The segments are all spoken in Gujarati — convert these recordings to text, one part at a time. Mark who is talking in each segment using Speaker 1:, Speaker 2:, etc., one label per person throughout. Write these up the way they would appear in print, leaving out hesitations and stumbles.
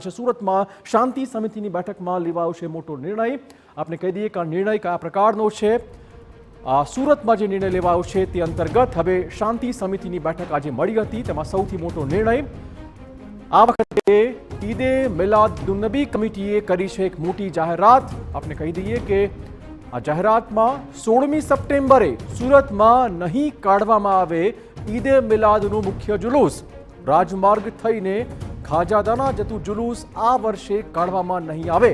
Speaker 1: સુરતમાં શાંતિ સમિતિની બેઠકમાં લેવાયો મોટો નિર્ણય। આપણે કહી દઈએ કે આ નિર્ણય કયા પ્રકારનો છે। સુરતમાં જે નિર્ણય લેવાયો છે તે અંતર્ગત હવે શાંતિ સમિતિની બેઠક આજે મળી હતી। તેમાં સૌથી મોટો નિર્ણય આ વખતે ઈદે મિલાદુન્નબી કમિટીએ કરી છે એક મોટી જાહેરાત। આપણે કહી દઈએ કે આ જાહેરાતમાં 16મી સપ્ટેમ્બરે સુરતમાં નહીં કાઢવામાં આવે ઈદે મિલાદનું મુખ્ય જુલુસ। રાજમાર્ગ થઈને ખાજાદાના જતું જુલુસ આ વર્ષે કાઢવામાં નહીં આવે,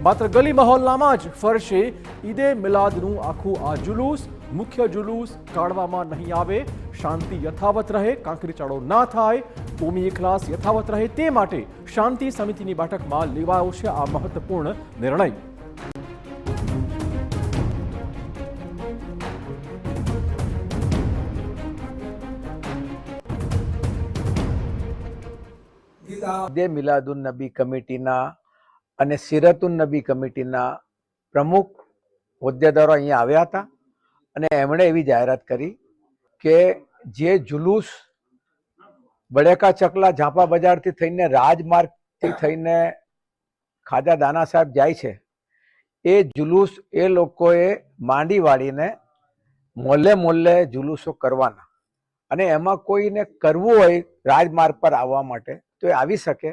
Speaker 1: માત્ર ગલી મહોલ્લામાં જ ફરશે ઈદે મિલાદનું આખું આ જુલુસ। મુખ્ય જુલુસ કાઢવામાં નહીં આવે, શાંતિ યથાવત રહે, કાંકરીચાળો ના થાય, કોમી એખલાસ યથાવત રહે તે માટે શાંતિ સમિતિની બેઠકમાં લેવાયો છે આ મહત્વપૂર્ણ નિર્ણય।
Speaker 2: ઈદે મિલાદુન્નબી કમિટીના અને સીરતુન્નબી કમિટીના પ્રમુખ હોદ્દેદારો અહીંયા આવ્યા હતા અને એમણે એવી જાહેરાત કરી કે જે જુલુસ બળેકા ચકલા ઝાંપા બજારથી થઈને રાજમાર્ગથી થઈને ખાજા દાના સાહેબ જાય છે, એ જુલુસ એ લોકોએ માંડી વાળીને મોલ્લે મોલ્લે જુલુસો કરવાના, અને એમાં કોઈને કરવું હોય રાજમાર્ગ પર આવવા માટે તો એ આવી શકે,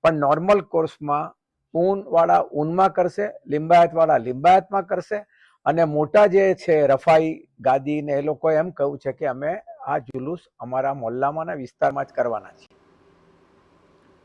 Speaker 2: પણ નોર્મલ કોર્સમાં ઊનવાળા ઊનમાં કરશે, લિંબાયતવાળા લિંબાયતમાં કરશે, અને મોટા જે છે રફાઈ ગાદી ને એ લોકો એમ કહ્યું છે કે અમે આ જુલુસ અમારા મોહલ્લામાં વિસ્તારમાં જ કરવાના છીએ।